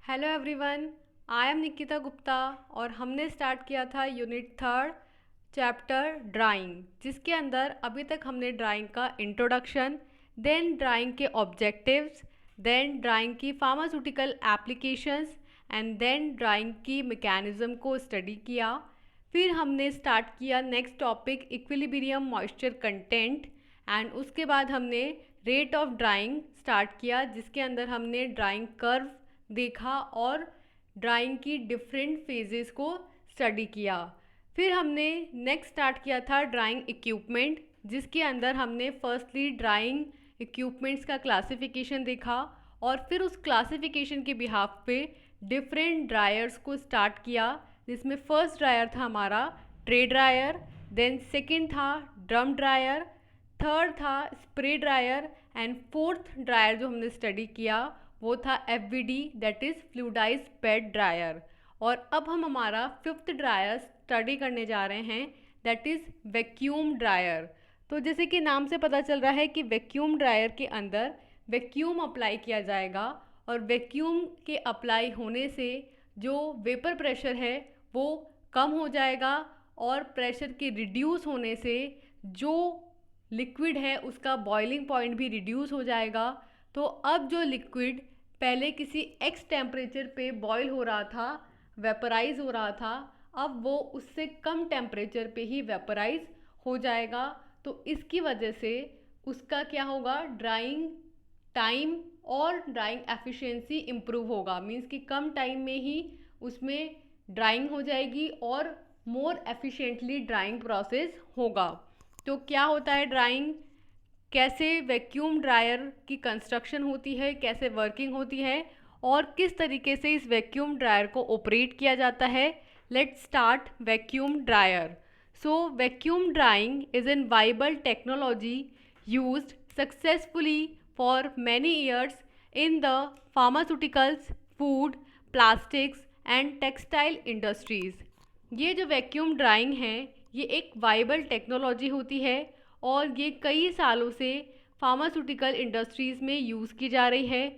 Hello everyone, I am Nikita Gupta और हमने start किया था यूनिट थर्ड चैप्टर ड्राइंग, जिसके अंदर अभी तक हमने ड्राइंग का इंट्रोडक्शन, देन ड्राइंग के ऑब्जेक्टिव्स, देन ड्राइंग की pharmaceutical applications and then drying की मैकेनिज़्म को स्टडी किया। फिर हमने स्टार्ट किया next topic equilibrium moisture content and उसके बाद हमने रेट ऑफ ड्राइंग स्टार्ट किया, जिसके अंदर हमने ड्राइंग कर्व देखा और ड्राइंग की डिफरेंट फेजेस को स्टडी किया। फिर हमने नेक्स्ट स्टार्ट किया था ड्राइंग इक्विपमेंट, जिसके अंदर हमने फर्स्टली ड्राइंग इक्विपमेंट्स का क्लासिफिकेशन देखा और फिर उस क्लासिफिकेशन के बिहाफ पे डिफरेंट ड्रायर्स को स्टार्ट किया, जिसमें फर्स्ट ड्रायर था हमारा ट्रे ड्रायर, देन सेकंड था ड्रम ड्रायर, थर्ड था spray dryer and fourth dryer जो हमने स्टडी किया वो था FVD that is fluidised bed dryer. और अब हम हमारा फिफ्थ ड्रायर स्टडी करने जा रहे हैं दैट इज़ वैक्यूम ड्रायर। तो जैसे कि नाम से पता चल रहा है कि वैक्यूम ड्रायर के अंदर वैक्यूम अप्लाई किया जाएगा और वैक्यूम के अप्लाई होने से जो वेपर प्रेशर है वो कम हो जाएगा और प्रेशर के रिड्यूस होने से जो लिक्विड है उसका बॉइलिंग पॉइंट भी रिड्यूस हो जाएगा। तो अब जो लिक्विड पहले किसी एक्स टेम्परेचर पे बॉईल हो रहा था, वेपराइज हो रहा था, अब वो उससे कम टेम्परेचर पे ही वेपराइज हो जाएगा। तो इसकी वजह से उसका क्या होगा, ड्राइंग टाइम और ड्राइंग एफिशिएंसी इम्प्रूव होगा। मीन्स कि कम टाइम में ही उसमें ड्राइंग हो जाएगी और मोर एफिशिएंटली ड्राइंग प्रोसेस होगा। तो क्या होता है ड्राइंग, कैसे वैक्यूम ड्रायर की कंस्ट्रक्शन होती है, कैसे वर्किंग होती है और किस तरीके से इस वैक्यूम ड्रायर को ऑपरेट किया जाता है। Let's start vacuum dryer. So vacuum drying is an viable technology used successfully for many years in the pharmaceuticals, food, plastics and textile industries. ये जो वैक्यूम ड्राइंग है ये एक वाइबल टेक्नोलॉजी होती है और ये कई सालों से फार्मास्यूटिकल इंडस्ट्रीज़ में यूज़ की जा रही है,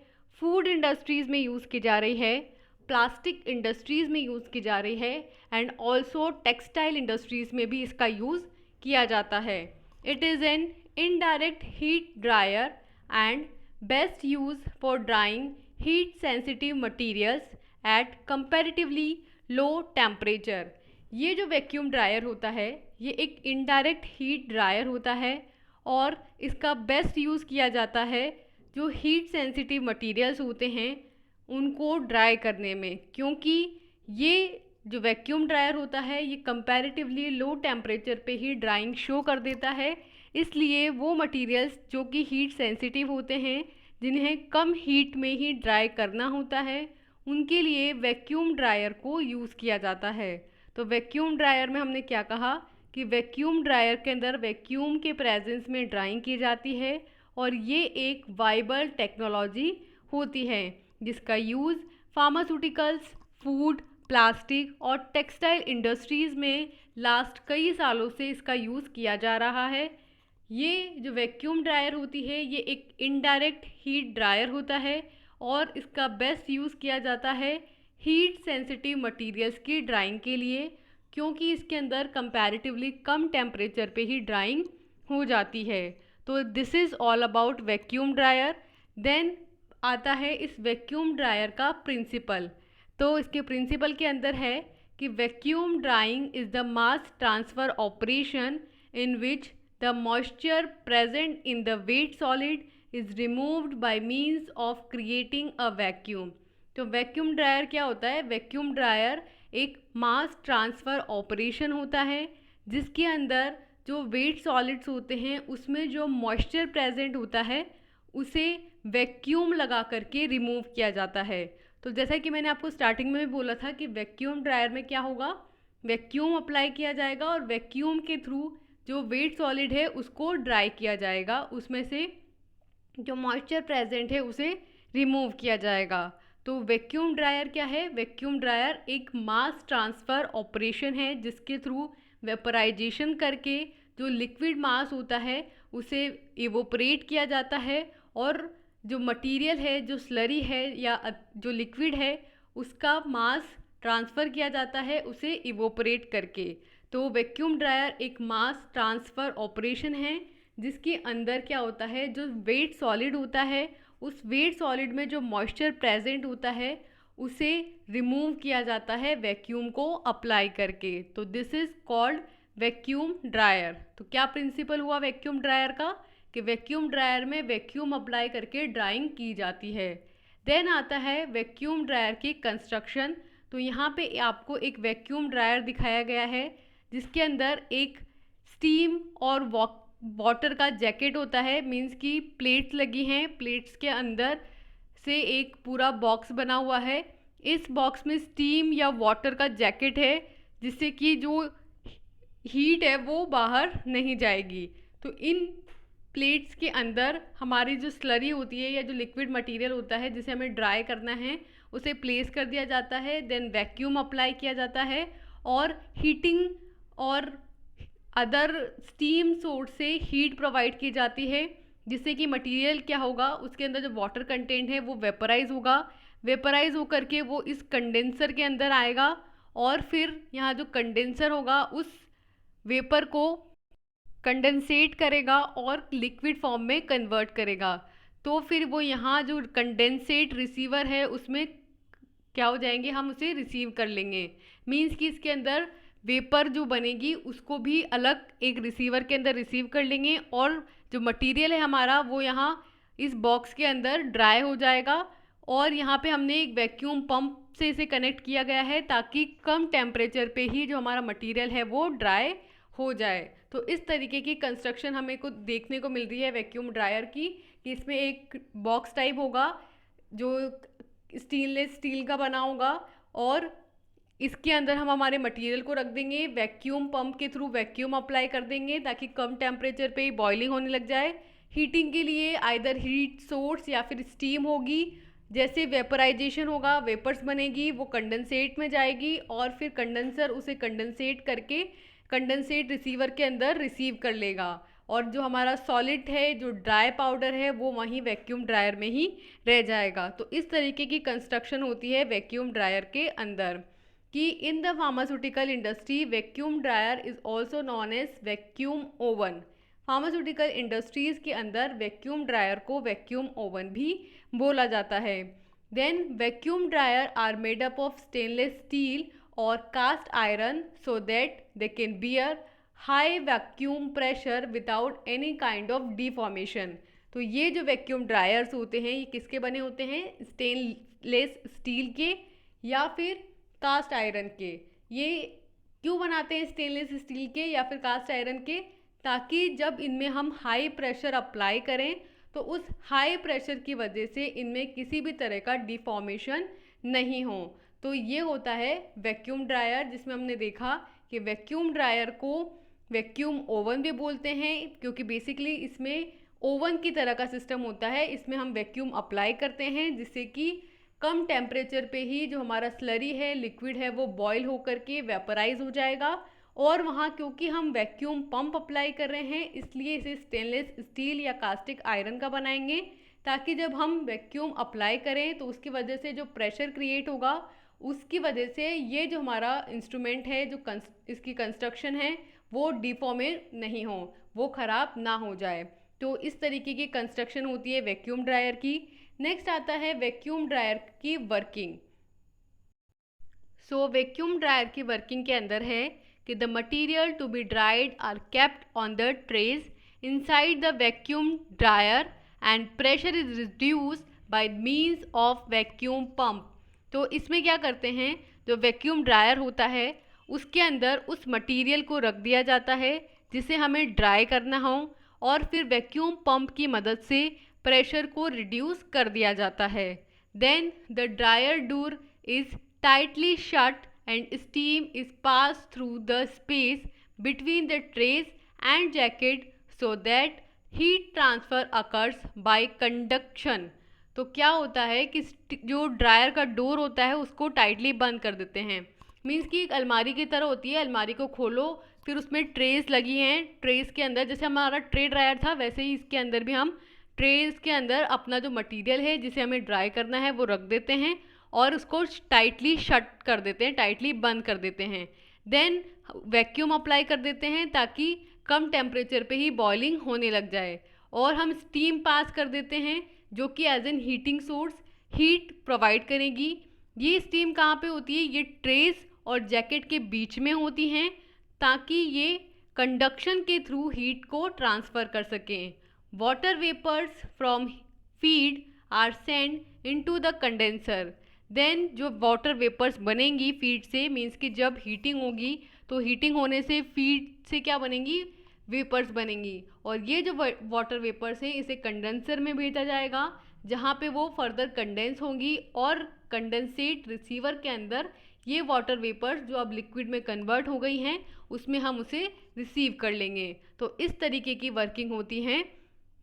फूड इंडस्ट्रीज़ में यूज़ की जा रही है, प्लास्टिक इंडस्ट्रीज़ में यूज़ की जा रही है एंड ऑल्सो टेक्सटाइल इंडस्ट्रीज़ में भी इसका यूज़ किया जाता है। It is an indirect heat dryer and best use for drying heat sensitive materials at comparatively low temperature. ये जो वैक्यूम ड्रायर होता है ये एक इनडायरेक्ट हीट ड्रायर होता है और इसका बेस्ट यूज़ किया जाता है जो हीट सेंसिटिव मटेरियल्स होते हैं उनको ड्राई करने में, क्योंकि ये जो वैक्यूम ड्रायर होता है ये कंपैरेटिवली लो टेम्परेचर पे ही ड्राइंग शो कर देता है। इसलिए वो मटेरियल्स जो कि हीट सेंसिटिव होते हैं, जिन्हें कम हीट में ही ड्राई करना होता है, उनके लिए वैक्यूम ड्रायर को यूज़ किया जाता है। तो वैक्यूम ड्रायर में हमने क्या कहा कि वैक्यूम ड्रायर के अंदर वैक्यूम के प्रेजेंस में ड्राइंग की जाती है और ये एक वाइबल टेक्नोलॉजी होती है जिसका यूज़ फार्मास्यूटिकल्स, फूड, प्लास्टिक और टेक्सटाइल इंडस्ट्रीज़ में लास्ट कई सालों से इसका यूज़ किया जा रहा है। ये जो वैक्यूम ड्रायर होती है ये एक इनडायरेक्ट हीट ड्रायर होता है और इसका बेस्ट यूज़ किया जाता है हीट सेंसिटिव मटेरियल्स की ड्राइंग के लिए, क्योंकि इसके अंदर कंपैरेटिवली कम टेम्परेचर पे ही ड्राइंग हो जाती है। तो this is all about vacuum dryer. Then आता है इस वैक्यूम ड्रायर का प्रिंसिपल। तो इसके प्रिंसिपल के अंदर है कि vacuum drying is the mass transfer operation in which the moisture present in the wet solid is removed by means of creating a vacuum. तो वैक्यूम ड्रायर क्या होता है, वैक्यूम ड्रायर एक मास ट्रांसफ़र ऑपरेशन होता है जिसके अंदर जो वेट सॉलिड्स होते हैं उसमें जो मॉइस्चर प्रेजेंट होता है उसे वैक्यूम लगा करके रिमूव किया जाता है। तो जैसा कि मैंने आपको स्टार्टिंग में भी बोला था कि वैक्यूम ड्रायर में क्या होगा, वैक्यूम अप्लाई किया जाएगा और वैक्यूम के थ्रू जो वेट सॉलिड है उसको ड्राई किया जाएगा, उसमें से जो मॉइस्चर प्रेजेंट है उसे रिमूव किया जाएगा। तो वैक्यूम ड्रायर क्या है, वैक्यूम ड्रायर एक मास ट्रांसफ़र ऑपरेशन है जिसके थ्रू वेपराइजेशन करके जो लिक्विड मास होता है उसे इवोपरेट किया जाता है और जो मटेरियल है, जो स्लरी है या जो लिक्विड है उसका मास ट्रांसफ़र किया जाता है उसे इवोपरेट करके। तो वैक्यूम ड्रायर एक मास ट्रांसफ़र ऑपरेशन है जिसके अंदर क्या होता है, जो वेट सॉलिड होता है उस वेट सॉलिड में जो मॉइस्चर प्रेजेंट होता है उसे रिमूव किया जाता है वैक्यूम को अप्लाई करके। तो this is called vacuum dryer. तो क्या प्रिंसिपल हुआ वैक्यूम ड्रायर का कि वैक्यूम ड्रायर में वैक्यूम अप्लाई करके ड्राइंग की जाती है। देन आता है वैक्यूम ड्रायर की कंस्ट्रक्शन। तो यहाँ पे आपको एक वैक्यूम ड्रायर दिखाया गया है जिसके अंदर एक स्टीम और वाटर का जैकेट होता है, मीन्स कि प्लेट्स लगी हैं, प्लेट्स के अंदर से एक पूरा बॉक्स बना हुआ है। इस बॉक्स में स्टीम या वाटर का जैकेट है जिससे कि जो हीट है वो बाहर नहीं जाएगी। तो इन प्लेट्स के अंदर हमारी जो स्लरी होती है या जो लिक्विड मटेरियल होता है जिसे हमें ड्राई करना है उसे प्लेस कर दिया जाता है। देन वैक्यूम अप्लाई किया जाता है और हीटिंग और अदर स्टीम सोर्स से हीट प्रोवाइड की जाती है जिससे कि मटेरियल क्या होगा, उसके अंदर जो वाटर कंटेंट है वो वेपराइज होगा। वेपराइज होकर के वो इस कंडेंसर के अंदर आएगा और फिर यहाँ जो कंडेंसर होगा उस वेपर को कंडेंसेट करेगा और लिक्विड फॉर्म में कन्वर्ट करेगा। तो फिर वो यहाँ जो कंडेंसेट रिसीवर है उसमें क्या हो जाएंगे, हम उसे रिसीव कर लेंगे। मीन्स कि इसके अंदर वेपर जो बनेगी उसको भी अलग एक रिसीवर के अंदर रिसीव कर लेंगे और जो मटेरियल है हमारा वो यहाँ इस बॉक्स के अंदर ड्राई हो जाएगा। और यहाँ पे हमने एक वैक्यूम पंप से इसे कनेक्ट किया गया है ताकि कम टेम्परेचर पे ही जो हमारा मटेरियल है वो ड्राई हो जाए। तो इस तरीके की कंस्ट्रक्शन हमें को देखने को मिल रही है वैक्यूम ड्रायर की, कि इसमें एक बॉक्स टाइप होगा जो स्टेनलेस स्टील का बना होगा और इसके अंदर हम हमारे मटेरियल को रख देंगे, वैक्यूम पंप के थ्रू वैक्यूम अप्लाई कर देंगे ताकि कम टेम्परेचर पे ही बॉइलिंग होने लग जाए। हीटिंग के लिए आइदर हीट सोर्स या फिर स्टीम होगी। जैसे वेपराइजेशन होगा, वेपर्स बनेगी, वो कंडेंसेट में जाएगी और फिर कंडेंसर उसे कंडेंसेट करके कंडेंसेट रिसीवर के अंदर रिसीव कर लेगा और जो हमारा सॉलिड है, जो ड्राई पाउडर है, वो वहीं वैक्यूम ड्रायर में ही रह जाएगा। तो इस तरीके की कंस्ट्रक्शन होती है वैक्यूम ड्रायर के अंदर। कि in the pharmaceutical industry vacuum dryer is also known as vacuum oven. Pharmaceutical industries के अंदर वैक्यूम ड्रायर को वैक्यूम ओवन भी बोला जाता है। Then vacuum dryer are made up of stainless steel और cast iron so that they can bear high vacuum pressure without any kind of deformation. तो ये जो वैक्यूम ड्रायर्स होते हैं ये किसके बने होते हैं, स्टेनलेस स्टील के या फिर कास्ट आयरन के। ये क्यों बनाते हैं स्टेनलेस स्टील के या फिर कास्ट आयरन के, ताकि जब इनमें हम हाई प्रेशर अप्लाई करें तो उस हाई प्रेशर की वजह से इनमें किसी भी तरह का डिफॉर्मेशन नहीं हो। तो ये होता है वैक्यूम ड्रायर, जिसमें हमने देखा कि वैक्यूम ड्रायर को वैक्यूम ओवन भी बोलते हैं क्योंकि बेसिकली इसमें ओवन की तरह का सिस्टम होता है। इसमें हम वैक्यूम अप्लाई करते हैं जिससे कि कम टेम्परेचर पे ही जो हमारा स्लरी है, लिक्विड है, वो बॉयल होकर के वेपराइज हो जाएगा। और वहाँ क्योंकि हम वैक्यूम पंप अप्लाई कर रहे हैं इसलिए इसे स्टेनलेस स्टील या कास्टिक आयरन का बनाएंगे ताकि जब हम वैक्यूम अप्लाई करें तो उसकी वजह से जो प्रेशर क्रिएट होगा उसकी वजह से ये जो हमारा इंस्ट्रूमेंट है, जो इसकी कंस्ट्रक्शन है, वो डिफॉर्मेट नहीं हो, वो ख़राब ना हो जाए। तो इस तरीके की कंस्ट्रक्शन होती है वैक्यूम ड्रायर की। नेक्स्ट आता है वैक्यूम ड्रायर की वर्किंग। सो वैक्यूम ड्रायर की वर्किंग के अंदर है कि the material to be dried are kept on the trays inside the vacuum dryer and pressure is reduced by means of vacuum pump. तो इसमें क्या करते हैं, जो वैक्यूम ड्रायर होता है उसके अंदर उस मटीरियल को रख दिया जाता है जिसे हमें ड्राई करना हो और फिर वैक्यूम पंप की मदद से प्रेशर को रिड्यूस कर दिया जाता है। Then the dryer door is tightly shut and steam is passed through the space between the trays and jacket so that heat transfer occurs by conduction। तो क्या होता है कि जो ड्रायर का डोर होता है उसको टाइटली बंद कर देते हैं। मीन्स कि एक अलमारी की तरह होती है, अलमारी को खोलो फिर उसमें ट्रेस लगी हैं, ट्रेस के अंदर जैसे हमारा ट्रे ड्रायर था वैसे ही इसके अंदर भी हम ट्रेस के अंदर अपना जो मटेरियल है जिसे हमें ड्राई करना है वो रख देते हैं और उसको टाइटली शट कर देते हैं, टाइटली बंद कर देते हैं। देन वैक्यूम अप्लाई कर देते हैं ताकि कम टेम्परेचर पे ही बॉइलिंग होने लग जाए, और हम स्टीम पास कर देते हैं जो कि as an heating source heat provide करेगी। ये स्टीम कहाँ पे होती है? ये ट्रेस और जैकेट के बीच में होती हैं ताकि ये कंडक्शन के थ्रू हीट को ट्रांसफ़र कर सकें। Water vapours from feed are send into the condenser. Then जो वाटर वेपर्स बनेंगी फीड से, मीन्स कि जब हीटिंग होगी तो हीटिंग होने से फीड से क्या बनेंगी? वेपर्स बनेंगी, और ये जो वाटर वेपर्स हैं इसे कंडेंसर में भेजा जाएगा जहाँ पे वो फर्दर कंडेंस होंगी, और कंडेंसेट रिसीवर के अंदर ये वाटर वेपर्स जो अब लिक्विड में कन्वर्ट हो गई हैं उसमें हम उसे रिसीव कर लेंगे। तो इस तरीके की वर्किंग होती है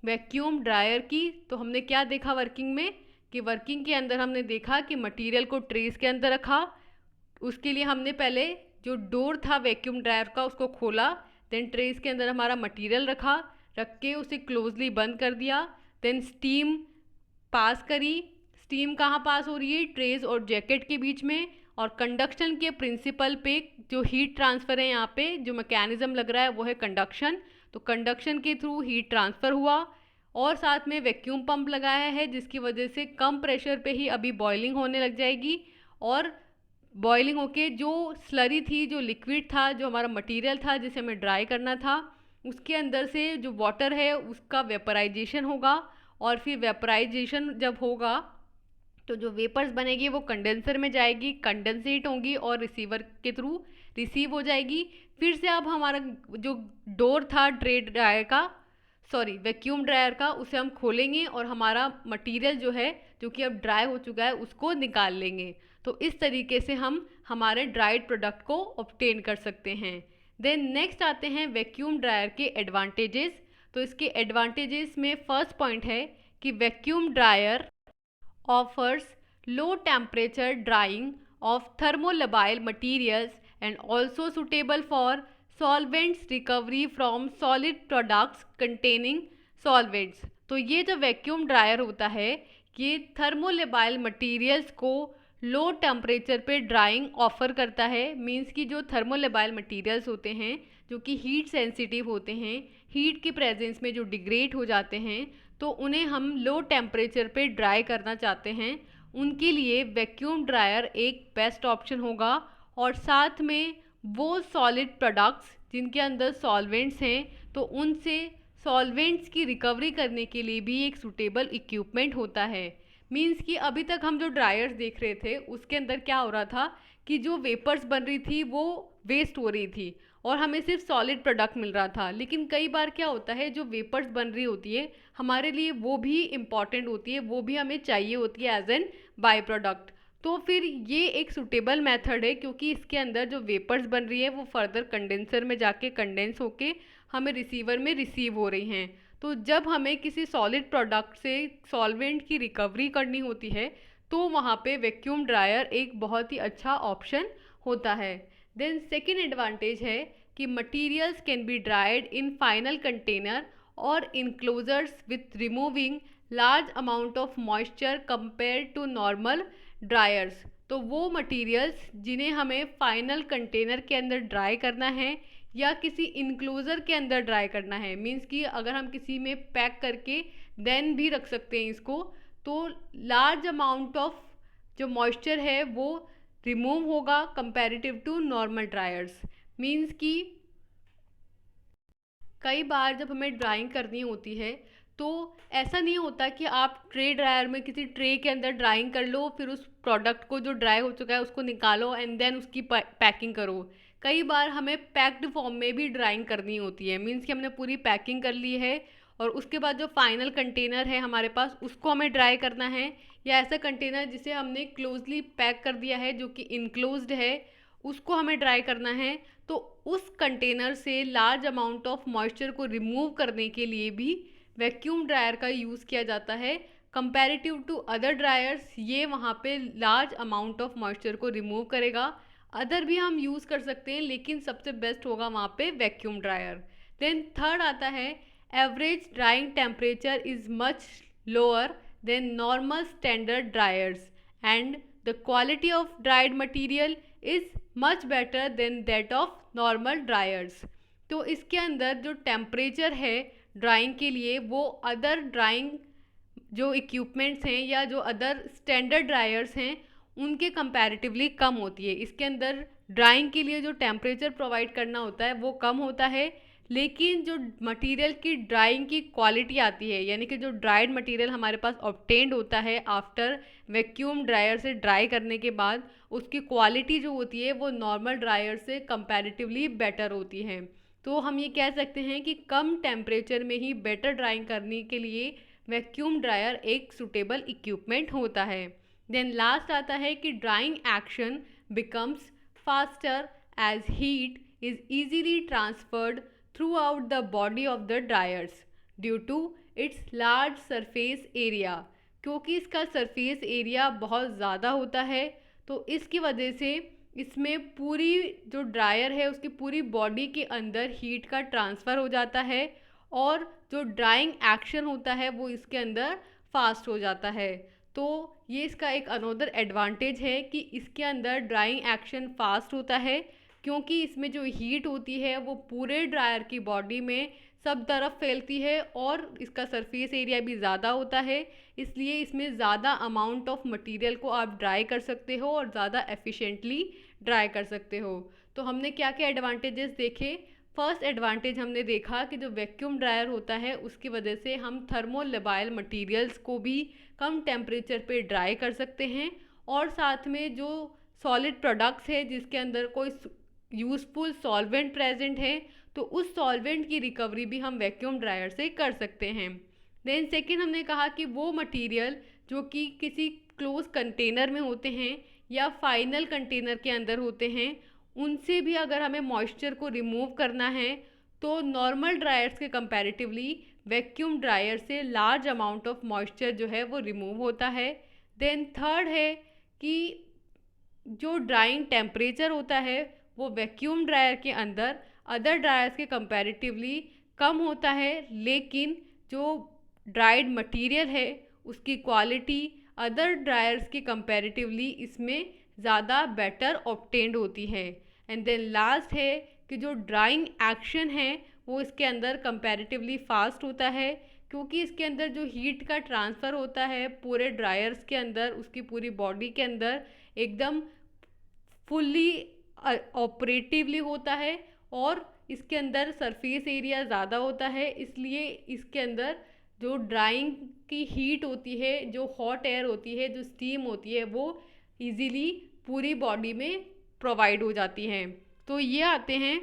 वैक्यूम ड्रायर की। तो हमने क्या देखा वर्किंग में कि वर्किंग के अंदर हमने देखा कि मटेरियल को ट्रेस के अंदर रखा, उसके लिए हमने पहले जो डोर था वैक्यूम ड्रायर का उसको खोला, देन ट्रेस के अंदर हमारा मटेरियल रख के उसे क्लोजली बंद कर दिया, देन स्टीम पास करी। स्टीम कहाँ पास हो रही है? ट्रेस और जैकेट के बीच में, और कंडक्शन के प्रिंसिपल पे जो हीट ट्रांसफ़र है यहाँ पे जो मैकेनिज़्म लग रहा है वो है कंडक्शन। तो कंडक्शन के थ्रू हीट ट्रांसफ़र हुआ, और साथ में वैक्यूम पंप लगाया है जिसकी वजह से कम प्रेशर पे ही अभी बॉइलिंग होने लग जाएगी, और बॉइलिंग होके जो स्लरी थी, जो लिक्विड था, जो हमारा मटेरियल था जिसे हमें ड्राई करना था, उसके अंदर से जो वाटर है उसका वेपराइजेशन होगा, और फिर वेपराइजेशन जब होगा तो जो वेपर्स बनेगी वो कंडेंसर में जाएगी, कंडेंसेट होंगी और रिसीवर के थ्रू रिसीव हो जाएगी। फिर से अब हमारा जो डोर था वैक्यूम ड्रायर का, उसे हम खोलेंगे और हमारा मटेरियल जो है जो कि अब ड्राई हो चुका है उसको निकाल लेंगे। तो इस तरीके से हम हमारे ड्राइड प्रोडक्ट को ऑब्टेन कर सकते हैं। देन नेक्स्ट आते हैं वैक्यूम ड्रायर के एडवांटेजेस। तो इसके एडवांटेजेस में फर्स्ट पॉइंट है कि vacuum dryer offers low temperature drying of thermolabile materials and also suitable for solvents recovery from solid products containing solvents। तो ये जो वैक्यूम ड्रायर होता है ये थर्मोलेबाइल मटेरियल्स को लो टेम्परेचर पे ड्राइंग ऑफर करता है। मींस कि जो थर्मोलेबाइल मटेरियल्स होते हैं जो कि हीट सेंसिटिव होते हैं, हीट की प्रेजेंस में जो डिग्रेड हो जाते हैं, तो उन्हें हम लो टेम्परेचर पे ड्राई करना चाहते हैं, उनके लिए वैक्यूम ड्रायर एक बेस्ट ऑप्शन होगा। और साथ में वो सॉलिड प्रोडक्ट्स जिनके अंदर सॉल्वेंट्स हैं तो उनसे सॉल्वेंट्स की रिकवरी करने के लिए भी एक सूटेबल इक्विपमेंट होता है। मींस कि अभी तक हम जो ड्रायर्स देख रहे थे उसके अंदर क्या हो रहा था कि जो वेपर्स बन रही थी वो वेस्ट हो रही थी और हमें सिर्फ सॉलिड प्रोडक्ट मिल रहा था। लेकिन कई बार क्या होता है जो वेपर्स बन रही होती है हमारे लिए वो भी इम्पॉर्टेंट होती है, वो भी हमें चाहिए होती है एज एन बाय प्रोडक्ट। तो फिर ये एक सूटेबल मेथड है क्योंकि इसके अंदर जो वेपर्स बन रही है वो फर्दर कंडेंसर में जाके कंडेंस होके हमें रिसीवर में रिसीव हो रही हैं। तो जब हमें किसी सॉलिड प्रोडक्ट से सॉल्वेंट की रिकवरी करनी होती है तो वहाँ पे वैक्यूम ड्रायर एक बहुत ही अच्छा ऑप्शन होता है। देन सेकेंड एडवांटेज है कि materials can be dried in final container और enclosures with removing large amount of moisture compare to normal dryers. तो वो मटीरियल्स जिन्हें हमें फाइनल कंटेनर के अंदर ड्राई करना है या किसी इनक्लोज़र के अंदर ड्राई करना है, मीन्स कि अगर हम किसी में पैक करके देन भी रख सकते हैं इसको, तो लार्ज अमाउंट ऑफ जो मॉइस्चर है वो रिमूव होगा comparative to normal dryers. Means कि कई बार जब हमें ड्राइंग करनी होती है तो ऐसा नहीं होता कि आप ट्रे ड्रायर में किसी ट्रे के अंदर ड्राइंग कर लो फिर उस प्रोडक्ट को जो ड्राई हो चुका है उसको निकालो एंड देन उसकी पैकिंग करो। कई बार हमें पैक्ड फॉर्म में भी ड्राइंग करनी होती है, मीन्स कि हमने पूरी पैकिंग कर ली है और उसके बाद जो फाइनल कंटेनर है हमारे पास उसको हमें ड्राई करना है, या ऐसा कंटेनर जिसे हमने क्लोजली पैक कर दिया है जो कि इनक्लोज्ड है उसको हमें ड्राई करना है। तो उस कंटेनर से लार्ज अमाउंट ऑफ मॉइस्चर को रिमूव करने के लिए भी वैक्यूम ड्रायर का यूज़ किया जाता है। कंपैरेटिव टू अदर ड्रायर्स ये वहाँ पे लार्ज अमाउंट ऑफ मॉइस्चर को रिमूव करेगा। अदर भी हम यूज़ कर सकते हैं लेकिन सबसे बेस्ट होगा वहाँ पे वैक्यूम ड्रायर। देन थर्ड आता है average drawing temperature is much lower than normal standard dryers and the quality of dried material is much better than that of normal dryers. तो इसके अंदर जो टेम्परेचर है ड्राइंग के लिए वो अदर ड्राइंग जो इक्विपमेंट्स हैं या जो अदर स्टैंडर्ड ड्रायर्स हैं उनके कंपैरेटिवली कम होती है। इसके अंदर ड्राइंग के लिए जो टेम्परेचर प्रोवाइड करना होता है वो कम होता है, लेकिन जो मटेरियल की ड्राइंग की क्वालिटी आती है, यानी कि जो ड्राइड मटेरियल हमारे पास ऑब्टेन्ड होता है आफ्टर वैक्यूम ड्रायर से ड्राई करने के बाद, उसकी क्वालिटी जो होती है वो नॉर्मल ड्रायर से कंपैरेटिवली बेटर होती है। तो हम ये कह सकते हैं कि कम टेम्परेचर में ही बेटर ड्राइंग करने के लिए वैक्यूम ड्रायर एक सुटेबल इक्विपमेंट होता है। देन लास्ट आता है कि drying action becomes faster as heat is easily transferred throughout the body of the dryers due to its large surface area। क्योंकि इसका सरफेस एरिया बहुत ज़्यादा होता है तो इसकी वजह से इसमें पूरी जो ड्रायर है उसकी पूरी बॉडी के अंदर हीट का ट्रांसफ़र हो जाता है और जो ड्राइंग एक्शन होता है वो इसके अंदर फास्ट हो जाता है। तो ये इसका एक अनोदर एडवांटेज है कि इसके अंदर ड्राइंग एक्शन फास्ट होता है, क्योंकि इसमें जो हीट होती है वो पूरे ड्रायर की बॉडी में सब तरफ फैलती है और इसका सरफेस एरिया भी ज़्यादा होता है, इसलिए इसमें ज़्यादा अमाउंट ऑफ मटेरियल को आप ड्राई कर सकते हो और ज़्यादा एफिशिएंटली ड्राई कर सकते हो। तो हमने क्या क्या एडवांटेजेस देखे। फर्स्ट एडवांटेज हमने देखा कि जो वैक्यूम ड्रायर होता है उसकी वजह से हम थर्मोलेबाइल मटेरियल्स को भी कम टेम्परेचर पे ड्राई कर सकते हैं और साथ में जो सॉलिड प्रोडक्ट्स है जिसके अंदर कोई यूज़फुल सॉल्वेंट प्रेजेंट है तो उस सॉल्वेंट की रिकवरी भी हम वैक्यूम ड्रायर से कर सकते हैं। देन सेकंड हमने कहा कि वो मटेरियल जो कि किसी क्लोज कंटेनर में होते हैं या फाइनल कंटेनर के अंदर होते हैं उनसे भी अगर हमें मॉइस्चर को रिमूव करना है तो नॉर्मल ड्रायर्स के कंपैरेटिवली वैक्यूम ड्रायर से लार्ज अमाउंट ऑफ मॉइस्चर जो है वो रिमूव होता है। देन थर्ड है कि जो ड्राइंग टेम्परेचर होता है वो वैक्यूम ड्रायर के अंदर अदर ड्रायर्स के कंपैरेटिवली कम होता है, लेकिन जो ड्राइड मटेरियल है उसकी क्वालिटी अदर ड्रायर्स के कंपैरेटिवली इसमें ज़्यादा बेटर ऑब्टेन्ड होती है। एंड देन लास्ट है कि जो ड्राइंग एक्शन है वो इसके अंदर कंपैरेटिवली फास्ट होता है, क्योंकि इसके अंदर जो हीट का ट्रांसफ़र होता है पूरे ड्रायर्स के अंदर उसकी पूरी बॉडी के अंदर एकदम फुल्ली ऑपरेटिवली होता है और इसके अंदर सरफेस एरिया ज़्यादा होता है, इसलिए इसके अंदर जो ड्राइंग की हीट होती है, जो हॉट एयर होती है, जो स्टीम होती है वो इजीली पूरी बॉडी में प्रोवाइड हो जाती हैं। तो ये आते हैं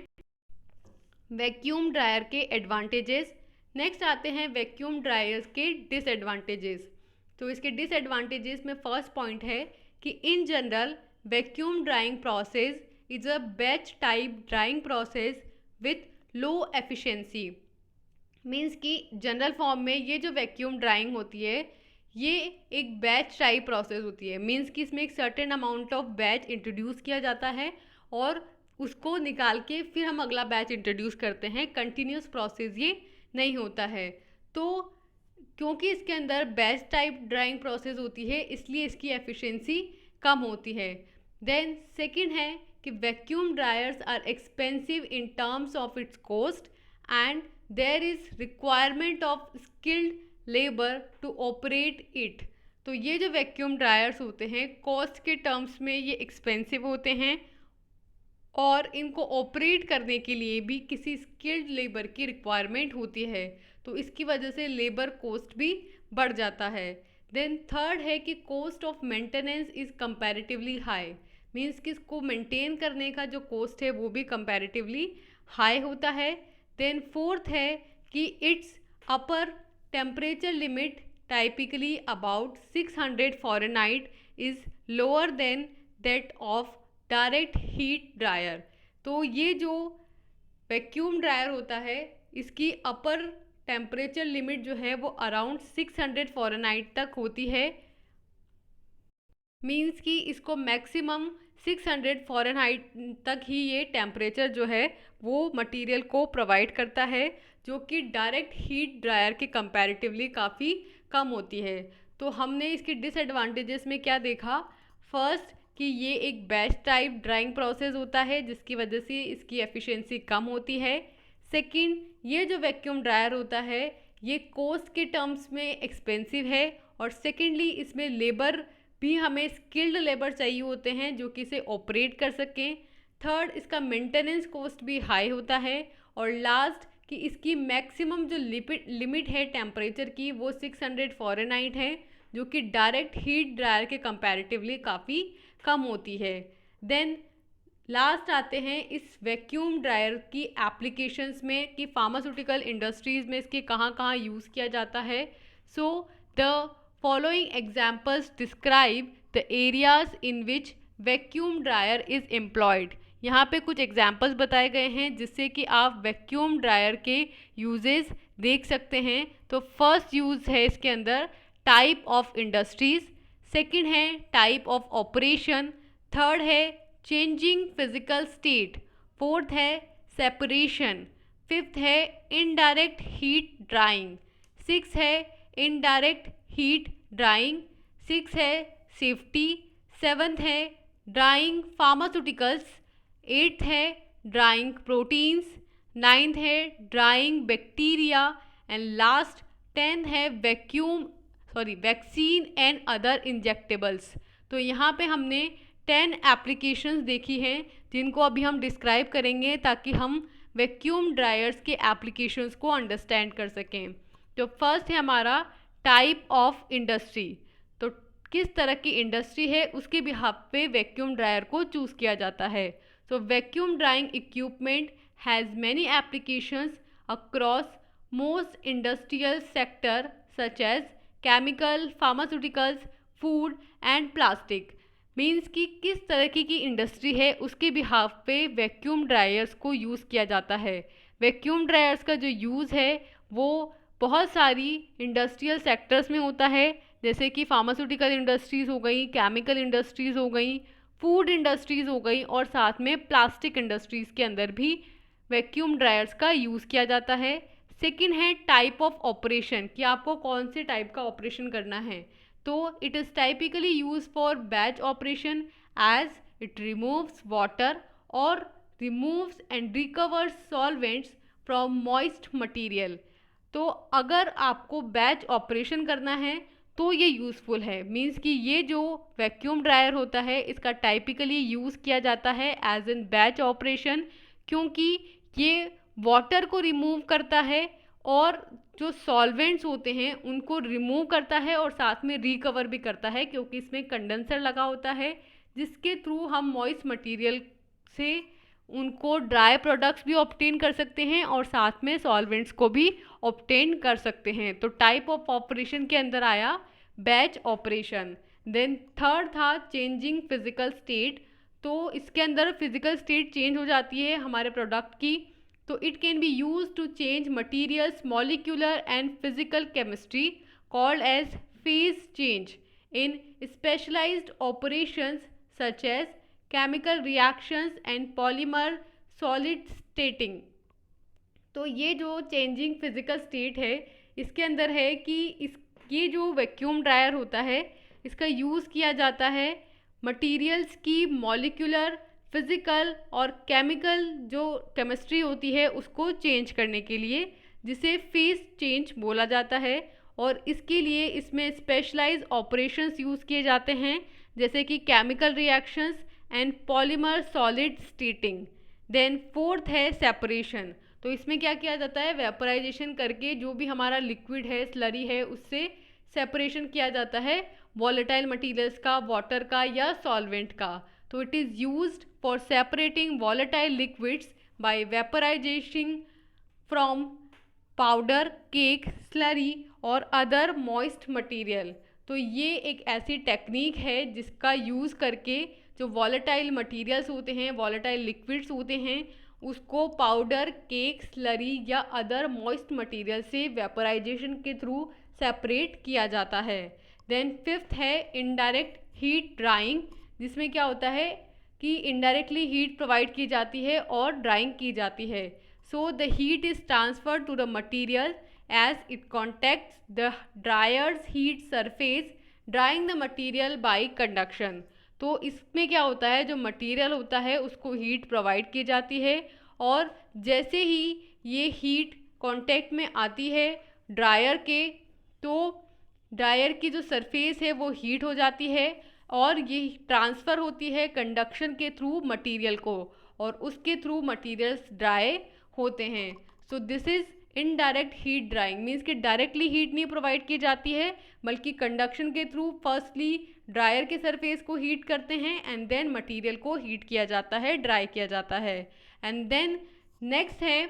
वैक्यूम ड्रायर के एडवांटेजेस। नेक्स्ट आते हैं वैक्यूम ड्रायर्स के डिसएडवांटेजेस। तो इसके डिसएडवांटेजेस में फर्स्ट पॉइंट है कि in general vacuum drawing process is a batch type drawing process with low efficiency. Means कि जनरल फॉर्म में ये जो वैक्यूम ड्राइंग होती है ये एक बैच टाइप प्रोसेस होती है। मीन्स कि इसमें एक certain amount of batch introduce किया जाता है और उसको निकाल के फिर हम अगला बैच इंट्रोड्यूस करते हैं। कंटिन्यूस प्रोसेस ये नहीं होता है। तो क्योंकि इसके अंदर बैच टाइप ड्राइंग प्रोसेस होती है इसलिए इसकी एफिशिएंसी कम होती है। देन सेकंड है कि vacuum dryers are expensive in terms of its cost and there is requirement of skilled labour to operate it. तो ये जो वैक्यूम ड्रायर्स होते हैं कॉस्ट के टर्म्स में ये एक्सपेंसिव होते हैं और इनको ऑपरेट करने के लिए भी किसी स्किल्ड लेबर की रिक्वायरमेंट होती है, तो इसकी वजह से लेबर कॉस्ट भी बढ़ जाता है। देन थर्ड है कि cost of maintenance is comparatively high. Means कि इसको मेंटेन करने का जो कॉस्ट है वो भी कंपैरेटिवली हाई होता है। देन फोर्थ है कि it's upper temperature limit typically about 600 Fahrenheit is lower than that of direct heat dryer. तो ये जो वैक्यूम ड्रायर होता है इसकी अपर टेम्परेचर लिमिट जो है वो अराउंड 600 फ़ारेनहाइट तक होती है। मीन्स कि इसको मैक्सिमम 600 फ़ारेनहाइट तक ही ये टेम्परेचर जो है वो मटेरियल को प्रोवाइड करता है, जो कि डायरेक्ट हीट ड्रायर के कंपैरेटिवली काफ़ी कम होती है। तो हमने इसके डिसएडवांटेजेस में क्या देखा। फर्स्ट कि ये एक बैच टाइप ड्राइंग प्रोसेस होता है जिसकी वजह से इसकी एफिशिएंसी कम होती है। सेकंड, ये जो वैक्यूम ड्रायर होता है ये कॉस्ट के टर्म्स में एक्सपेंसिव है, और सेकेंडली इसमें लेबर भी हमें स्किल्ड लेबर चाहिए होते हैं जो कि इसे ऑपरेट कर सकें। थर्ड, इसका मेंटेनेंस कॉस्ट भी हाई होता है। और लास्ट कि इसकी मैक्सिमम जो लिमिट है टेम्परेचर की वो 600 फ़ारेनहाइट है, जो कि डायरेक्ट हीट ड्रायर के कंपैरेटिवली काफ़ी कम होती है। देन लास्ट आते हैं इस वैक्यूम ड्रायर की एप्लीकेशंस में कि फार्मास्यूटिकल इंडस्ट्रीज़ में इसके कहाँ कहाँ यूज़ किया जाता है। So the following examples describe the areas in which vacuum dryer is employed. यहाँ पे कुछ एग्जाम्पल्स बताए गए हैं जिससे कि आप वैक्यूम ड्रायर के यूजेस देख सकते हैं। तो फर्स्ट यूज़ है इसके अंदर टाइप ऑफ इंडस्ट्रीज़, सेकंड है टाइप ऑफ ऑपरेशन, थर्ड है चेंजिंग फिजिकल स्टेट, फोर्थ है सेपरेशन, फिफ्थ है इनडायरेक्ट हीट ड्राइंग, सिक्स है इनडायरेक्ट हीट ड्राइंग, सिक्स है सेफ्टी, सेवन्थ है ड्राइंग फार्मास्यूटिकल्स, एट्थ है ड्राइंग प्रोटीन्स, नाइन्थ है drawing bacteria, and last 10th है vaccine and other injectables. तो यहाँ पे हमने 10 एप्लीकेशंस देखी हैं जिनको अभी हम डिस्क्राइब करेंगे ताकि हम वैक्यूम ड्रायर्स के एप्लीकेशंस को अंडरस्टैंड कर सकें। तो फर्स्ट है हमारा टाइप ऑफ इंडस्ट्री। तो किस तरह की इंडस्ट्री है उसके बिहाफ पे वैक्यूम ड्रायर को चूज़ किया जाता है। So vacuum drying equipment has many applications across most industrial sector such as chemical, pharmaceuticals, food and plastic. Means कि किस तरह की इंडस्ट्री है उसके बिहाफ पे वैक्यूम ड्रायर्स को यूज़ किया जाता है। वैक्यूम ड्रायर्स का जो यूज़ है वो बहुत सारी इंडस्ट्रियल सेक्टर्स में होता है, जैसे कि फार्मास्यूटिकल इंडस्ट्रीज़ हो गई, केमिकल इंडस्ट्रीज़ हो गई, फूड इंडस्ट्रीज़ हो गई, और साथ में प्लास्टिक इंडस्ट्रीज़ के अंदर भी वैक्यूम ड्रायर्स का यूज़ किया जाता है। सेकेंड है टाइप ऑफ ऑपरेशन कि आपको कौन से टाइप का ऑपरेशन करना है। तो it is typically use for batch operation as it removes water और removes and recovers solvents from moist material. तो अगर आपको बैच ऑपरेशन करना है तो ये यूज़फुल है। मीन्स कि ये जो वैक्यूम ड्रायर होता है इसका टाइपिकली यूज़ किया जाता है एज एन बैच ऑपरेशन, क्योंकि ये वाटर को रिमूव करता है और जो सॉल्वेंट्स होते हैं उनको रिमूव करता है और साथ में रिकवर भी करता है, क्योंकि इसमें कंडेंसर लगा होता है जिसके थ्रू हम मॉइस्ट मटेरियल से उनको ड्राई प्रोडक्ट्स भी ऑब्टेन कर सकते हैं और साथ में सॉल्वेंट्स को भी ऑब्टेन कर सकते हैं। तो टाइप ऑफ ऑपरेशन के अंदर आया बैच ऑपरेशन। देन थर्ड था चेंजिंग फिजिकल स्टेट। तो इसके अंदर फिजिकल स्टेट चेंज हो जाती है हमारे प्रोडक्ट की। तो it can be use to change materials molecular and physical chemistry called as phase change in specialised operations such as chemical reactions and polymer solid stating. तो ये जो चेंजिंग फिजिकल स्टेट है इसके अंदर है कि ये जो वैक्यूम ड्रायर होता है इसका यूज़ किया जाता है मटेरियल्स की मॉलिक्यूलर, फिज़िकल और केमिकल जो केमिस्ट्री होती है उसको चेंज करने के लिए, जिसे फेज चेंज बोला जाता है। और इसके लिए इसमें स्पेशलाइज्ड ऑपरेशंस यूज़ किए जाते हैं जैसे कि chemical reactions and polymer solid stating. Then fourth है सेपरेशन। तो इसमें क्या किया जाता है, वेपराइजेशन करके जो भी हमारा लिक्विड है, स्लरी है, उससे सेपरेशन किया जाता है वॉलेटाइल मटीरियल्स का, वाटर का या सॉल्वेंट का। तो it is used for separating volatile liquids by vaporisation from powder, cake, slurry और अदर मॉइस्ट मटेरियल। तो ये एक ऐसी टेक्निक है जिसका यूज़ करके जो वॉलेटाइल मटेरियल्स होते हैं, वॉलेटाइल लिक्विड्स होते हैं, उसको पाउडर, केक, स्लरी या अदर मॉइस्ट मटेरियल से वेपराइजेशन के थ्रू सेपरेट किया जाता है। देन फिफ्थ है इनडायरेक्ट हीट ड्राइंग, जिसमें क्या होता है कि इनडायरेक्टली हीट प्रोवाइड की जाती है और ड्राइंग की जाती है। So the heat is transferred to the material as it contacts the dryer's heat surface, drying the material by conduction। तो इसमें क्या होता है, जो मटेरियल होता है उसको हीट प्रोवाइड की जाती है और जैसे ही ये हीट कांटेक्ट में आती है ड्रायर के, तो ड्रायर की जो सरफेस है वो हीट हो जाती है और ये ट्रांसफ़र होती है कंडक्शन के थ्रू मटेरियल को और उसके थ्रू मटेरियल्स ड्राई होते हैं। So this is indirect heat drying, means कि डायरेक्टली हीट नहीं प्रोवाइड की जाती है बल्कि कंडक्शन के थ्रू फर्स्टली ड्रायर के सरफेस को हीट करते हैं एंड देन मटेरियल को हीट किया जाता है, ड्राई किया जाता है। एंड देन नेक्स्ट है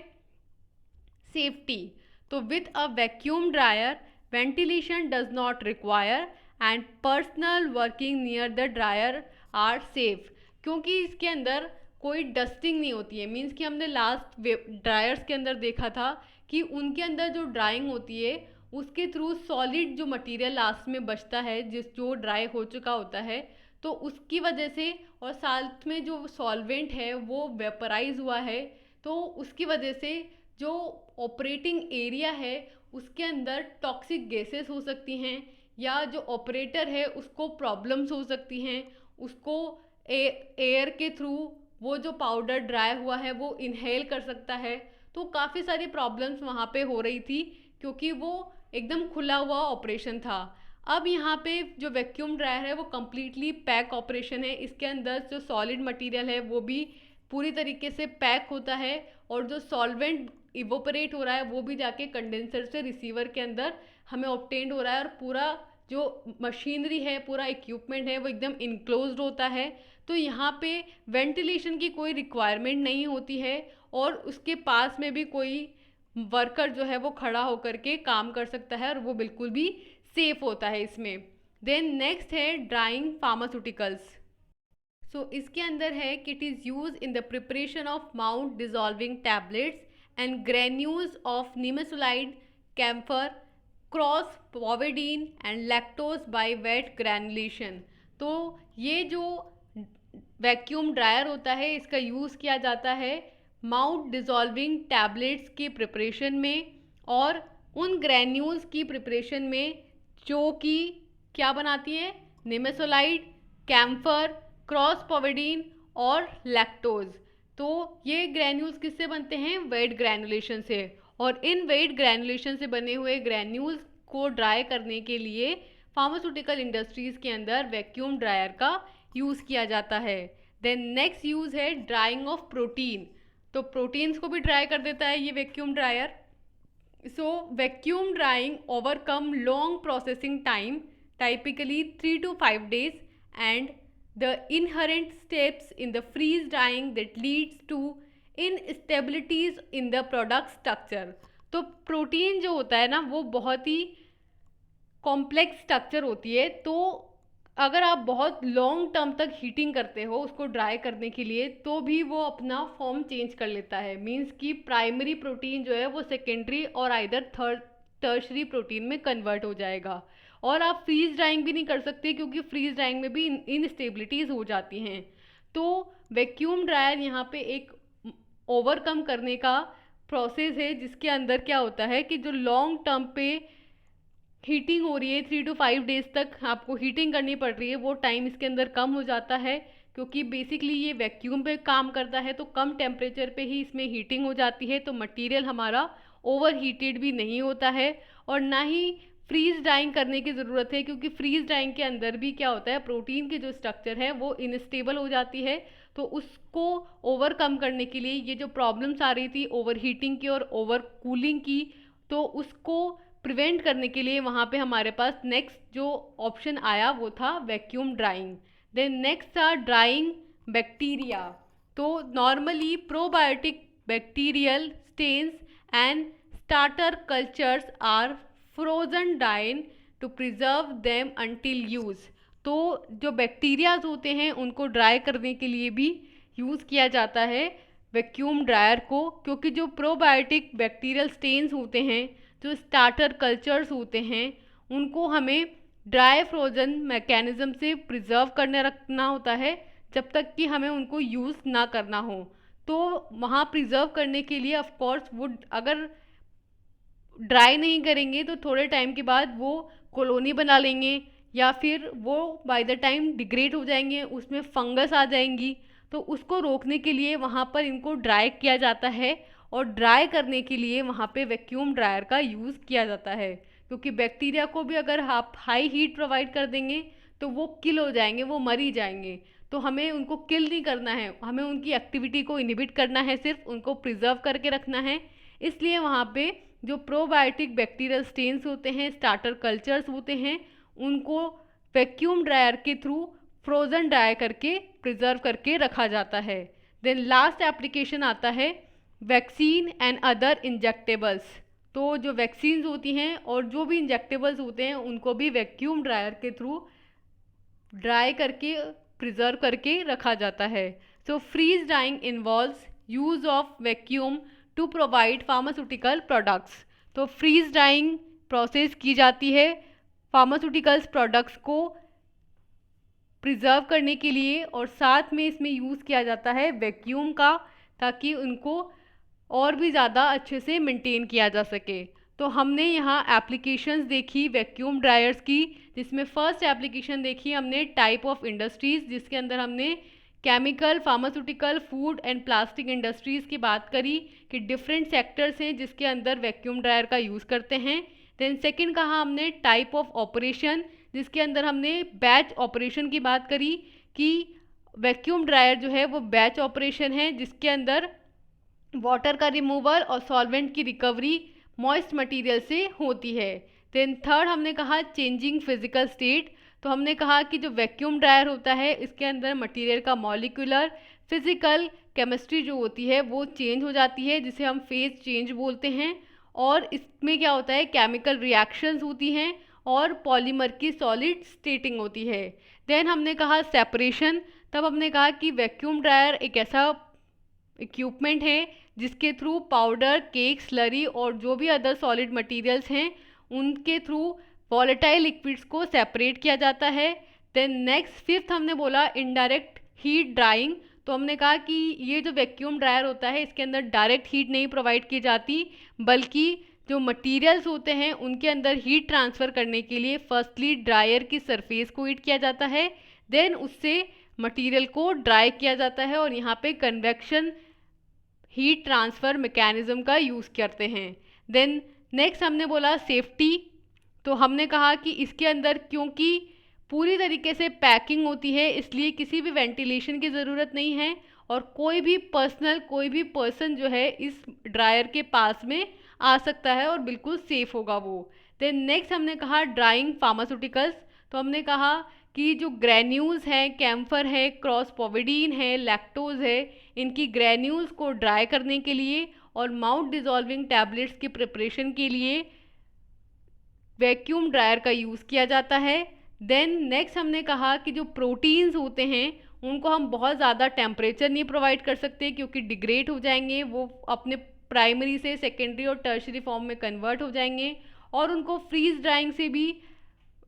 सेफ्टी। तो with a vacuum dryer ventilation does not require and personal working near the dryer are safe, क्योंकि इसके अंदर कोई डस्टिंग नहीं होती है। मीन्स कि हमने लास्ट ड्रायर्स के अंदर देखा था कि उनके अंदर जो ड्राइंग होती है उसके थ्रू सॉलिड जो मटेरियल लास्ट में बचता है जो ड्राई हो चुका होता है, तो उसकी वजह से और साथ में जो सॉल्वेंट है वो वेपराइज हुआ है, तो उसकी वजह से जो ऑपरेटिंग एरिया है उसके अंदर टॉक्सिक गैसेस हो सकती हैं या जो ऑपरेटर है उसको प्रॉब्लम्स हो सकती हैं, उसको एयर के थ्रू वो जो पाउडर ड्राई हुआ है वो इनहेल कर सकता है। तो काफ़ी सारी प्रॉब्लम्स वहाँ पे हो रही थी क्योंकि वो एकदम खुला हुआ ऑपरेशन था। अब यहाँ पे जो वैक्यूम ड्रायर है वो कम्प्लीटली पैक ऑपरेशन है, इसके अंदर जो सॉलिड मटेरियल है वो भी पूरी तरीके से पैक होता है और जो सॉल्वेंट इवोपरेट हो रहा है वो भी जाके कंडेंसर से रिसीवर के अंदर हमें ऑब्टेन्ड हो रहा है और पूरा जो मशीनरी है, पूरा इक्विपमेंट है वो एकदम इनक्लोज्ड होता है। तो यहाँ पे वेंटिलेशन की कोई रिक्वायरमेंट नहीं होती है और उसके पास में भी कोई वर्कर जो है वो खड़ा होकर के काम कर सकता है और वो बिल्कुल भी सेफ होता है इसमें। देन नेक्स्ट है ड्राइंग फार्मास्यूटिकल्स। सो इसके अंदर है कि it is use in the preparation of mouth dissolving tablets and granules of nimesulide, camphor, cross povidone and lactose by wet granulation. तो ये जो वैक्यूम ड्रायर होता है इसका यूज़ किया जाता है माउंट डिजॉल्विंग टैबलेट्स की प्रिपरेशन में और उन ग्रैन्यूल्स की प्रिपरेशन में जो कि क्या बनाती है, निमेसोलाइड, कैम्फर, क्रॉस पोविडीन और लैक्टोज। तो ये ग्रैन्यूल्स किससे बनते हैं, वेट ग्रैनुलेशन से, और इन वेट ग्रैनुलेशन से बने हुए ग्रैन्यूल्स को ड्राई करने के लिए फार्मास्यूटिकल इंडस्ट्रीज़ के अंदर वैक्यूम ड्रायर का यूज़ किया जाता है। देन नेक्स्ट यूज़ है ड्राइंग ऑफ प्रोटीन। तो प्रोटीन्स को भी ड्राई कर देता है ये vacuum dryer. So vacuum drawing overcome long processing time typically 3 to 5 days and the inherent steps in the freeze drying that leads to instabilities in the product structure। तो protein जो होता है ना वो बहुत ही कॉम्प्लेक्स स्ट्रक्चर होती है, तो अगर आप बहुत लॉन्ग टर्म तक हीटिंग करते हो उसको ड्राई करने के लिए तो भी वो अपना फॉर्म चेंज कर लेता है। मीन्स कि प्राइमरी प्रोटीन जो है वो सेकेंडरी और आइदर टर्शरी प्रोटीन में कन्वर्ट हो जाएगा। और आप फ्रीज ड्राइंग भी नहीं कर सकते क्योंकि फ्रीज ड्राइंग में भी इनस्टेबिलिटीज़ हो जाती हैं। तो वैक्यूम ड्रायर यहाँ पे एक ओवरकम करने का प्रोसेस है जिसके अंदर क्या होता है कि जो लॉन्ग टर्म पे हीटिंग हो रही है 3 to 5 डेज तक आपको हीटिंग करनी पड़ रही है, वो टाइम इसके अंदर कम हो जाता है क्योंकि बेसिकली ये वैक्यूम पे काम करता है तो कम टेम्परेचर पे ही इसमें हीटिंग हो जाती है, तो मटेरियल हमारा ओवर हीटेड भी नहीं होता है और ना ही फ्रीज ड्राइंग करने की ज़रूरत है क्योंकि फ्रीज ड्राइंग के अंदर भी क्या होता है, प्रोटीन की जो स्ट्रक्चर है वो इनस्टेबल हो जाती है। तो उसको ओवरकम करने के लिए ये जो प्रॉब्लम्स आ रही थी ओवर हीटिंग की और ओवर कूलिंग की, तो उसको प्रिवेंट करने के लिए वहाँ पे हमारे पास नेक्स्ट जो ऑप्शन आया वो था वैक्यूम ड्राइंग। देन नेक्स्ट था ड्राइंग बैक्टीरिया। तो normally probiotic bacterial strains and starter cultures are frozen डाइन to preserve them until use. तो जो बैक्टीरियाज होते हैं उनको ड्राई करने के लिए भी यूज़ किया जाता है वैक्यूम ड्रायर को, क्योंकि जो प्रोबायोटिक बैक्टीरियल स्टेन्स होते हैं, जो स्टार्टर कल्चर्स होते हैं, उनको हमें ड्राई फ्रोजन मैकेनिज़्म से प्रिजर्व करने रखना होता है जब तक कि हमें उनको यूज़ ना करना हो। तो वहाँ प्रिजर्व करने के लिए ऑफ कोर्स वो अगर ड्राई नहीं करेंगे तो थोड़े टाइम के बाद वो कॉलोनी बना लेंगे या फिर वो बाय द टाइम डिग्रेड हो जाएंगे, उसमें फंगस आ जाएंगी। तो उसको रोकने के लिए वहाँ पर इनको ड्राई किया जाता है, और ड्राई करने के लिए वहाँ पे वैक्यूम ड्रायर का यूज़ किया जाता है, क्योंकि बैक्टीरिया को भी अगर आप हाई हीट प्रोवाइड कर देंगे तो वो किल हो जाएंगे, वो मर ही जाएंगे। तो हमें उनको किल नहीं करना है, हमें उनकी एक्टिविटी को इनहिबिट करना है, सिर्फ उनको प्रिजर्व करके रखना है। इसलिए वहाँ पे जो प्रोबायोटिक बैक्टीरियल स्टेन्स होते हैं, स्टार्टर कल्चर्स होते हैं, उनको वैक्यूम ड्रायर के थ्रू फ्रोज़न ड्राई करके प्रिजर्व करके रखा जाता है। देन लास्ट एप्लीकेशन आता है वैक्सीन एंड अदर इंजेक्टेबल्स। तो जो वैक्सीन्स होती हैं और जो भी इंजेक्टेबल्स होते हैं उनको भी वैक्यूम ड्रायर के थ्रू ड्राई करके प्रिजर्व करके रखा जाता है। So freeze drying involves use of vacuum to provide pharmaceutical products. तो फ्रीज ड्राइंग प्रोसेस की जाती है फार्मास्यूटिकल्स प्रोडक्ट्स को प्रिजर्व करने के लिए, और साथ में इसमें यूज़ किया जाता है वैक्यूम का, ताकि उनको और भी ज़्यादा अच्छे से मेंटेन किया जा सके। तो हमने यहाँ एप्लीकेशंस देखी वैक्यूम ड्रायर्स की, जिसमें फर्स्ट एप्लीकेशन देखी हमने टाइप ऑफ इंडस्ट्रीज़, जिसके अंदर हमने chemical, pharmaceutical, food and plastic industries की बात करी कि डिफरेंट सेक्टर्स हैं जिसके अंदर वैक्यूम ड्रायर का यूज़ करते हैं। देन सेकंड कहा हमने टाइप ऑफ ऑपरेशन, जिसके अंदर हमने बैच ऑपरेशन की बात करी कि वैक्यूम ड्रायर जो है वो बैच ऑपरेशन है, जिसके अंदर वाटर का रिमूवल और सॉल्वेंट की रिकवरी मॉइस्ट मटेरियल से होती है। देन थर्ड हमने कहा चेंजिंग फिजिकल स्टेट। तो हमने कहा कि जो वैक्यूम ड्रायर होता है इसके अंदर मटेरियल का मॉलिक्यूलर फिजिकल केमिस्ट्री जो होती है वो चेंज हो जाती है, जिसे हम फेज चेंज बोलते हैं। और इसमें क्या होता है, केमिकल रिएक्शंस होती हैं और पॉलीमर की सॉलिड स्टेटिंग होती है। देन हमने कहा सेपरेशन। तब हमने कहा कि वैक्यूम ड्रायर एक ऐसा इक्विपमेंट है जिसके थ्रू पाउडर, केक, स्लरी और जो भी अदर सॉलिड मटेरियल्स हैं उनके थ्रू वॉलेटाइल लिक्विड्स को सेपरेट किया जाता है। देन नेक्स्ट फिफ्थ हमने बोला इनडायरेक्ट हीट ड्राइंग। तो हमने कहा कि ये जो वैक्यूम ड्रायर होता है इसके अंदर डायरेक्ट हीट नहीं प्रोवाइड की जाती, बल्कि जो मटेरियल्स होते हैं उनके अंदर हीट ट्रांसफ़र करने के लिए फर्स्टली ड्रायर की सरफेस को हीट किया जाता है, देन उससे मटेरियल को ड्राई किया जाता है, और यहाँ पे कन्वेक्शन हीट ट्रांसफ़र मैकेनिज्म का यूज़ करते हैं। देन नेक्स्ट हमने बोला सेफ्टी। तो हमने कहा कि इसके अंदर क्योंकि पूरी तरीके से पैकिंग होती है इसलिए किसी भी वेंटिलेशन की ज़रूरत नहीं है, और कोई भी पर्सन जो है इस ड्रायर के पास में आ सकता है और बिल्कुल सेफ़ होगा वो। देन नेक्स्ट हमने कहा ड्राइंग फार्मास्यूटिकल्स। तो हमने कहा कि जो ग्रैन्यूल्स हैं, कैम्फर है, क्रॉसपोविडीन है, लैक्टोज है, इनकी ग्रैन्यूल्स को ड्राई करने के लिए और माउथ डिजॉल्विंग टैबलेट्स की प्रिपरेशन के लिए वैक्यूम ड्रायर का यूज़ किया जाता है। देन नेक्स्ट हमने कहा कि जो प्रोटीन्स होते हैं उनको हम बहुत ज़्यादा टेम्परेचर नहीं प्रोवाइड कर सकते क्योंकि डिग्रेड हो जाएंगे, वो अपने प्राइमरी से सेकेंडरी और टर्शरी फॉर्म में कन्वर्ट हो जाएंगे, और उनको फ्रीज ड्राइंग से भी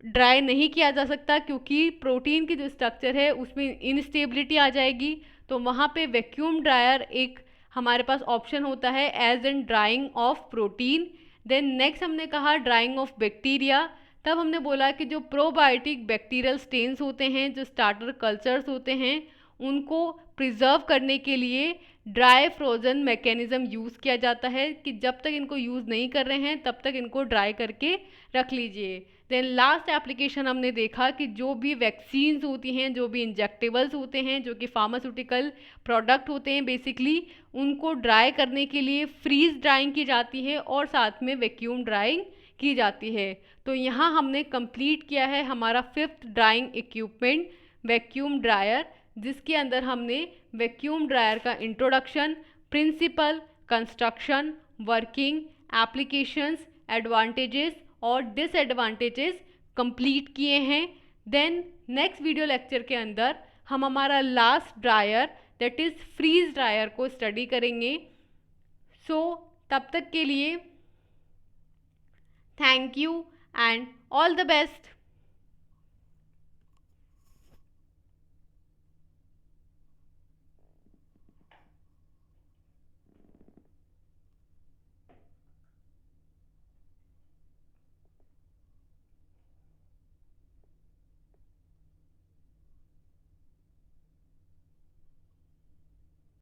ड्राई नहीं किया जा सकता क्योंकि प्रोटीन की जो स्ट्रक्चर है उसमें इनस्टेबिलिटी आ जाएगी। तो वहाँ पे वैक्यूम ड्रायर एक हमारे पास ऑप्शन होता है as an drying of protein. Then next हमने कहा ड्राइंग ऑफ बैक्टीरिया। तब हमने बोला कि जो प्रोबायोटिक बैक्टीरियल स्टेन्स होते हैं, जो स्टार्टर कल्चर्स होते हैं, उनको प्रिजर्व करने के लिए ड्राई फ्रोज़न मैकेनिज़्म यूज़ किया जाता है कि जब तक इनको यूज़ नहीं कर रहे हैं तब तक इनको ड्राई करके रख लीजिए। देन लास्ट एप्लीकेशन हमने देखा कि जो भी वैक्सीन्स होती हैं, जो भी इंजेक्टेबल्स होते हैं, जो कि फार्मास्यूटिकल प्रोडक्ट होते हैं बेसिकली, उनको ड्राई करने के लिए फ्रीज ड्राइंग की जाती है और साथ में वैक्यूम ड्राइंग की जाती है। तो यहाँ हमने कंप्लीट किया है हमारा fifth drying equipment vacuum dryer, जिसके अंदर हमने वैक्यूम ड्रायर का introduction, principle, construction, working, applications, advantages और डिसएडवांटेजेस कंप्लीट किए हैं। देन नेक्स्ट वीडियो लेक्चर के अंदर हम हमारा last dryer that is freeze dryer को स्टडी करेंगे। सो तब तक के लिए thank you and all the best.